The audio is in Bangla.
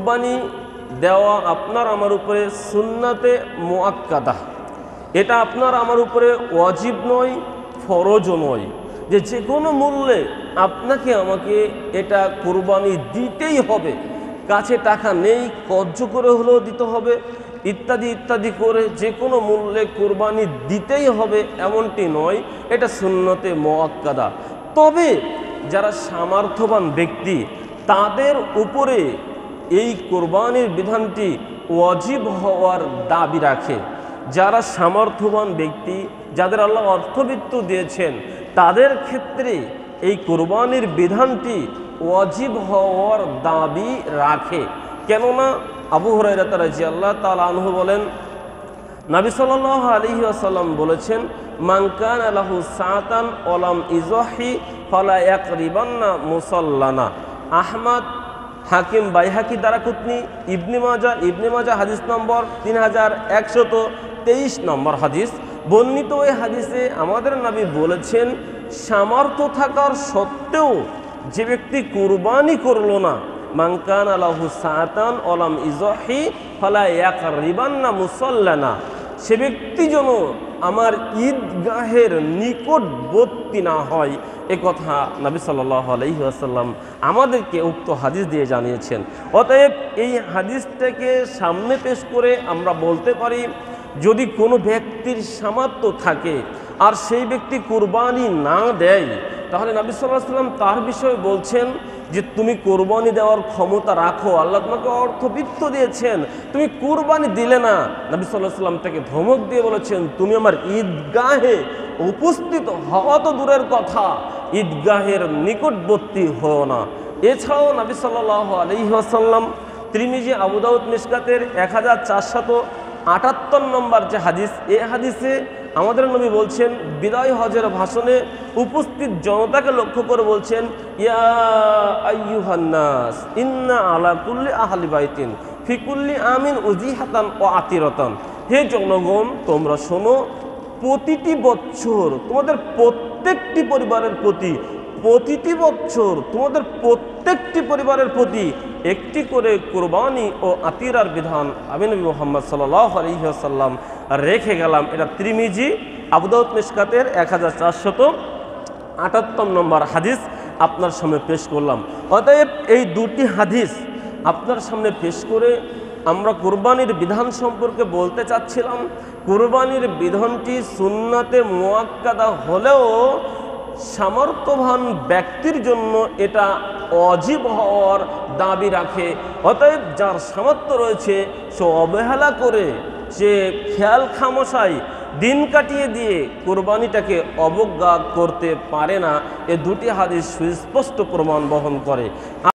কুরবানি দেওয়া আপনার আমার উপরে সুন্নাতে মুআক্কাদা, এটা আপনার আমার উপরে ওয়াজিব নয়, ফরজও নয়, যে যে কোনো মূল্যে আপনাকে আমাকে এটা কুরবানি দিতেই হবে। কাছে টাকা নেই, কর্জ করে হলেও দিতে হবে, ইত্যাদি ইত্যাদি করে যে কোনো মূল্যে কুরবানি দিতেই হবে এমনটি নয়, এটা সুন্নতে মুআক্কাদা। তবে যারা সামর্থ্যবান ব্যক্তি তাদের উপরে এই কুরবানির বিধানটি ওয়াজিব হওয়ার দাবি রাখে। যারা সামর্থ্যবান ব্যক্তি, যাদের আল্লাহ অর্থবিত্ত দিয়েছেন, তাদের ক্ষেত্রে এই কুরবানির বিধানটি ওয়াজিব হওয়ার দাবি রাখে। কেননা আবু হুরায়রা রাদিয়াল্লাহু তাআলা আনহু বলেন, নবী সাল্লাল্লাহু আলাইহি ওয়াসাল্লাম বলেছেন, মান কানা লাহু সাআতান ওয়া লাম ইযহি ফালা ইয়াকরিবান্না মুসাল্লানা। আহমদ, হাকিম, বাইহাকি, দারাকুতনি, ইবনে মাজাহ হাদিস নম্বর 3123 নম্বর হাদিস। বর্ণিত এই হাদিসে আমাদের নবী বলেছেন, সামর্থ্য থাকার সত্ত্বেও যে ব্যক্তি কুরবানি করলো না, মান কানা লাহু সাআতান ওয়া লাম ইযহি ফালা ইয়াকরিবান্না মুসাল্লানা, সে ব্যক্তি যেন আমার ঈদগাহের নিকটবর্তী না হয়, এ কথা নবী সাল্লাল্লাহু আলাইহি ওয়াসাল্লাম আমাদেরকে উক্ত হাদিস দিয়ে জানিয়েছেন। অতএব এই হাদিসটাকে সামনে পেশ করে আমরা বলতে পারি, যদি কোনো ব্যক্তির সামর্থ্য থাকে আর সেই ব্যক্তি কুরবানি না দেয়, তাহলে নবী সাল্লাল্লাহু আলাইহি ওয়াসাল্লাম তার বিষয়ে বলছেন যে তুমি কুরবানি দেওয়ার ক্ষমতা রাখো, আল্লাহ তোমাকে অর্থবিত্ত দিয়েছেন, তুমি কুরবানি দিলে না। নবী সাল্লাল্লাহু আলাইহি ওয়াসাল্লাম তাকে ধমক দিয়ে বলেছেন, তুমি আমার ঈদগাহে উপস্থিত হওয়া তো দূরের কথা, ঈদগাহের নিকটবর্তী হও না। এছাড়াও নবী সাল্লাল্লাহু আলাইহি ওয়াসাল্লাম তিরমিজি, আবু দাউদ, মিশকাতের 1478 নম্বর যে হাদিস, এই হাদিসে আমাদের নবী বলছেন, বিদায় হজের ভাষণে উপস্থিত জনতাকে লক্ষ্য করে বলছেন, ইয়া আইয়ুহান নাস ইন্না আলা কুল্লি আহলি বাইতিন ফি কুল্লি আমিন উজিহাতান ওয়া আতিরাতান। হে জনগণ, তোমরা শোনো, প্রতিটি বছর তোমাদের প্রত্যেকটি পরিবারের প্রতি, প্রতিটি বছর তোমাদের প্রত্যেকটি পরিবারের প্রতি একটি করে কুরবানি ও আতিরার বিধান আমি নবী মুহাম্মদ সাল্লাল্লাহু আলাইহি ওয়াসাল্লাম রেখে গেলাম। এটা তিরমিজি, আবু দাউদ, মিশকাতের 1478 নম্বর হাদিস আপনার সামনে পেশ করলাম। অতএব এই দুটি হাদিস আপনার সামনে পেশ করে আমরা কুরবানির বিধান সম্পর্কে বলতে চাচ্ছিলাম। কুরবানির বিধানটি সুন্নাতে মুআক্কাদা হলেও সামর্থ্যবান ব্যক্তির জন্য এটা ওয়াজিব হওয়ার দাবি রাখে। অতএব যার সামর্থ্য রয়েছে সে অবহেলা করে, সে খেয়াল খামোশায় দিন কাটিয়ে দিয়ে কুরবানিটাকে অবজ্ঞা করতে পারে না। এ দুটি হাদিস সুস্পষ্ট প্রমাণ বহন করে।